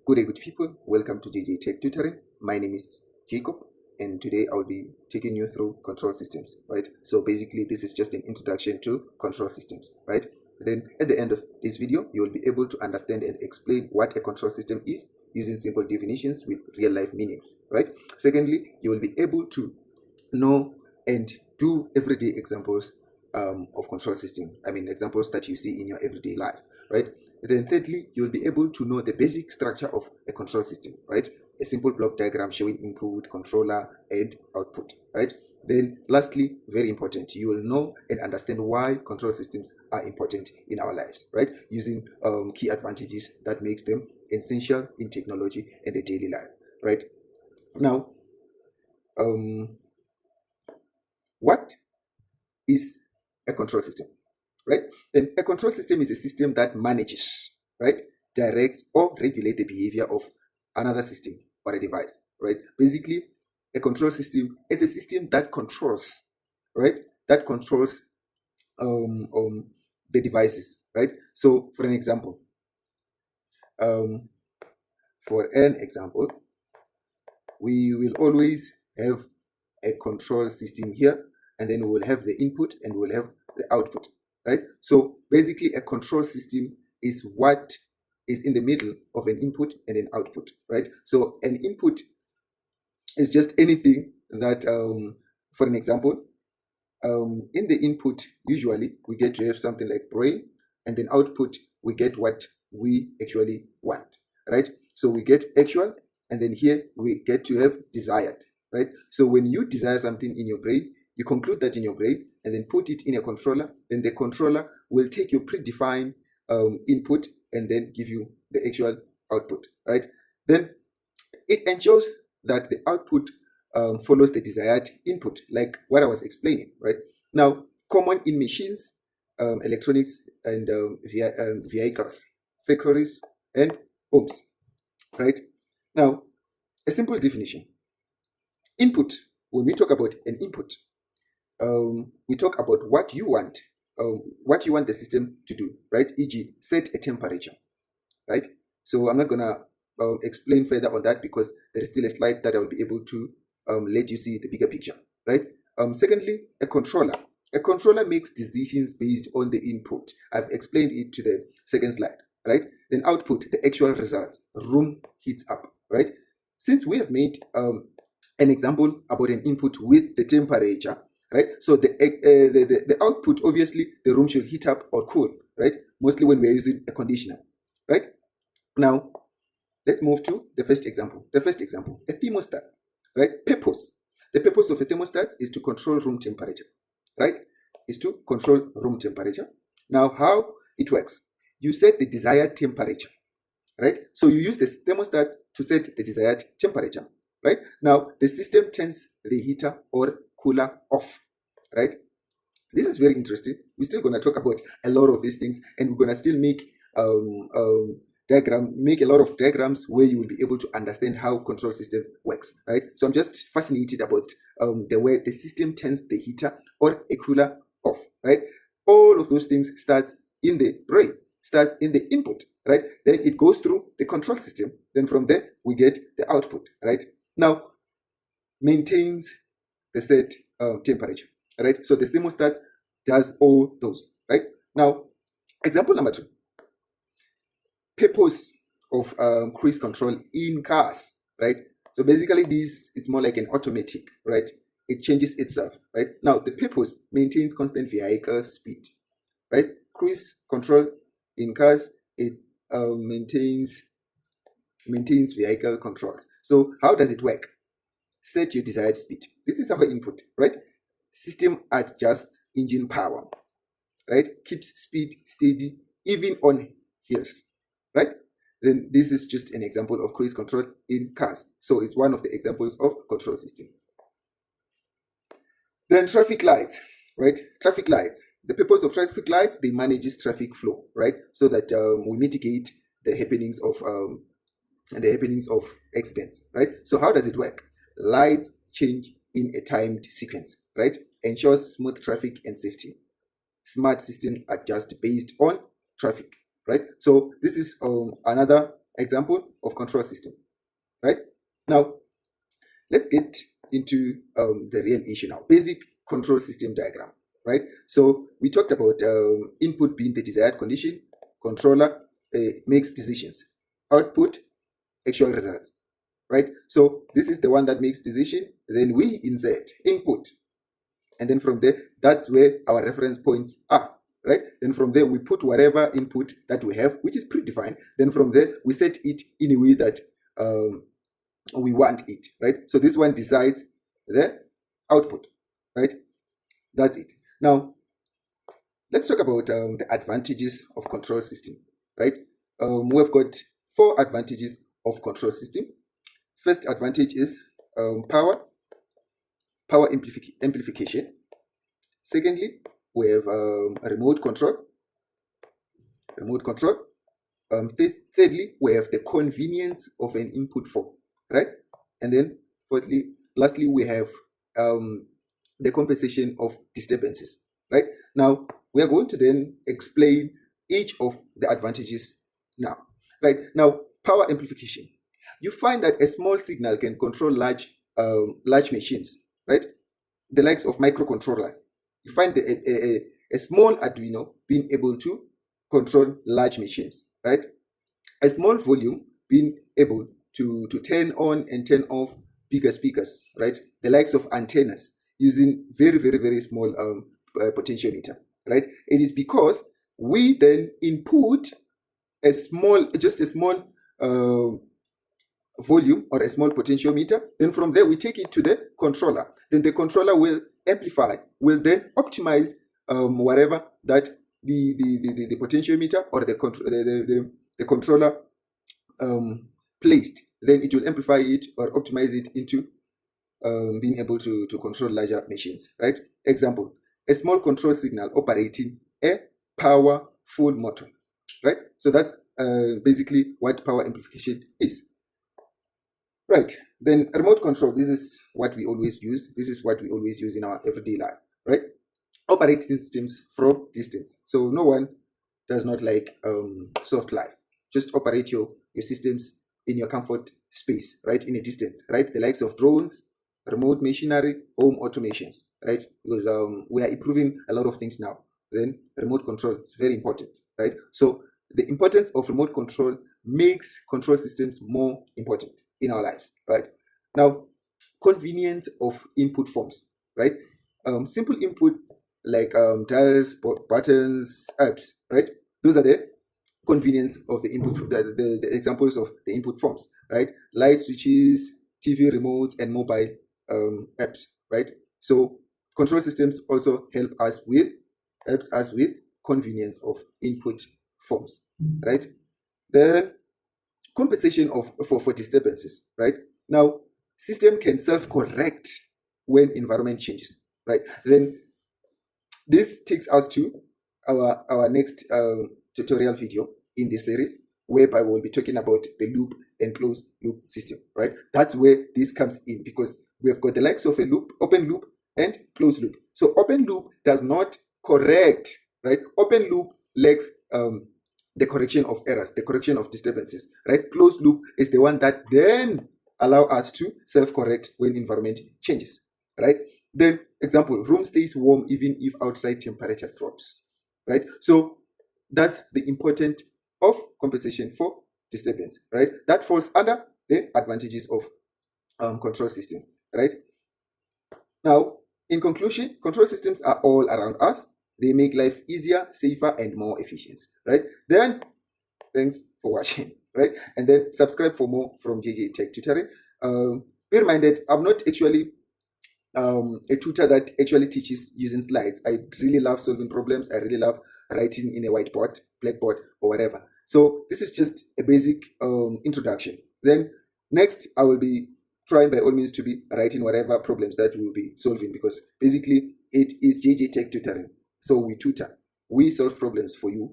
Good day, good people. Welcome to JJ Tech Tutoring. My name is Jacob, and today I'll be taking you through control systems, right? So basically, this is just an introduction to control systems, right? Then at the end of this video, you'll be able to understand and explain what a control system is using simple definitions with real life meanings, right? Secondly, you will be able to know and do everyday examples of control system. I mean, examples that you see in your everyday life, right? Then thirdly, you'll be able to know the basic structure of a control system, right? A simple block diagram showing input, controller, and output, right? Then lastly, very important, you will know and understand why control systems are important in our lives, right? Using key advantages that makes them essential in technology and the daily life, right? Now, what is a control system, right? Then a control system is a system that manages, right, directs or regulates the behavior of another system or a device, right? Basically, a control system is a system that controls, right, that controls the devices, right? So for an example, um, we will always have a control system here, and then we will have the input and we'll have the output, right? So basically, a control system is what is in the middle of an input and an output, right? So an input is just anything that, for an example, in the input, usually we get to have something like brain, and then output, we get what we actually want, right? So we get actual, and then here we get to have desired, right? So when you desire something in your brain, you conclude that in your brain and then put it in a controller, then the controller will take your predefined input and then give you the actual output, right? Then it ensures that the output follows the desired input, like what I was explaining, right? Now, common in machines, electronics, and vehicles, factories, and homes, right? Now, a simple definition. Input, when we talk about an input, we talk about what you want the system to do, right? E.g., set a temperature, right? So I'm not gonna explain further on that because there is still a slide that I will be able to let you see the bigger picture, right? Secondly, a controller. A controller makes decisions based on the input. I've explained it to the second slide, right? Then output, the actual results. Room heats up, right? Since we have made an example about an input with the temperature, right? So the output, obviously, the room should heat up or cool, right? Mostly when we're using a conditioner, right? Now, let's move to the first example. The first example, a thermostat, right? Purpose. The purpose of a thermostat is to control room temperature, right? Is to control room temperature. Now, how it works? You set the desired temperature, right? So you use the thermostat to set the desired temperature, right? Now, the system turns the heater or cooler off, right? This is very interesting. We're still going to talk about a lot of these things, and we're going to still make make a lot of diagrams where you will be able to understand how control system works, right? So I'm just fascinated about the way the system turns the heater or a cooler off, right? All of those things starts in the brain, starts in the input, right? Then it goes through the control system. Then from there we get the output, right? Now maintains the set temperature, right? So the thermostat does all those, right? Now, example number 2, purpose of cruise control in cars, right? So basically this, it's more like an automatic, right? It changes itself, right? Now the purpose maintains constant vehicle speed, right? Cruise control in cars, it maintains vehicle controls. So how does it work? Set your desired speed. This is our input, right? System adjusts engine power, right? Keeps speed steady even on hills, right? Then this is just an example of cruise control in cars. So it's one of the examples of control system. Then traffic lights, right? Traffic lights. The purpose of traffic lights, they manages traffic flow, right? So that we mitigate the happenings of accidents, right? So how does it work? Lights change in a timed sequence, right? Ensures smooth traffic and safety. Smart system adjust based on traffic, right? So this is another example of control system, right? Now, let's get into the real issue now. Basic control system diagram, right? So we talked about input being the desired condition, controller makes decisions, output, actual results, right? So this is the one that makes decision. Then we insert input, and then from there, that's where our reference points are, right? Then from there, we put whatever input that we have, which is predefined. Then from there, we set it in a way that we want it, right? So this one decides the output, right? That's it. Now, let's talk about the advantages of control system, right? We've got 4 advantages of control system. First advantage is power amplification. Secondly, we have remote control. Thirdly, we have the convenience of an input form, right? And then lastly, we have the compensation of disturbances, right? Now, we are going to then explain each of the advantages now, right? Now, power amplification. You find that a small signal can control large machines, right? The likes of microcontrollers. You find a small Arduino being able to control large machines, right? A small volume being able to turn on and turn off bigger speakers, right? The likes of antennas using very, very, very small potentiometer, right? It is because we then input just a small volume or a small potentiometer. Then from there, we take it to the controller. Then the controller will amplify, will then optimize whatever that the potentiometer or the controller placed. Then it will amplify it or optimize it into being able to control larger machines, right? Example, a small control signal operating a powerful motor, right? So that's basically what power amplification is. Right, then remote control, this is what we always use. This is what we always use in our everyday life, right? Operate systems from distance. So no one does not like soft life. Just operate your systems in your comfort space, right? In a distance, right? The likes of drones, remote machinery, home automations, right? Because we are improving a lot of things now. Then remote control is very important, right? So the importance of remote control makes control systems more important in our lives, right? Now, convenience of input forms, right? Simple input like dials, buttons, apps, right? Those are the convenience of the input, the examples of the input forms, right? Light switches, TV remotes, and mobile apps, right? So control systems also helps us with convenience of input forms, right? Then compensation for disturbances, right? Now, system can self-correct when environment changes, right? Then this takes us to our next tutorial video in this series, whereby we'll be talking about the loop and closed loop system, right? That's where this comes in, because we've got the likes of a loop, open loop, and closed loop. So open loop does not correct, right? Open loop lacks the correction of errors, the correction of disturbances, right? Closed loop is the one that then allow us to self-correct when environment changes, right? Then example, room stays warm even if outside temperature drops, right? So that's the important of compensation for disturbance, right? That falls under the advantages of control system, right? Now, in conclusion, control systems are all around us. They make life easier, safer, and more efficient, right? Then, thanks for watching, right? And then subscribe for more from JJ Tech Tutoring. Be reminded, I'm not actually a tutor that actually teaches using slides. I really love solving problems. I really love writing in a whiteboard, blackboard, or whatever. So this is just a basic introduction. Then next, I will be trying by all means to be writing whatever problems that we will be solving, because basically it is JJ Tech Tutoring. So we tutor, we solve problems for you.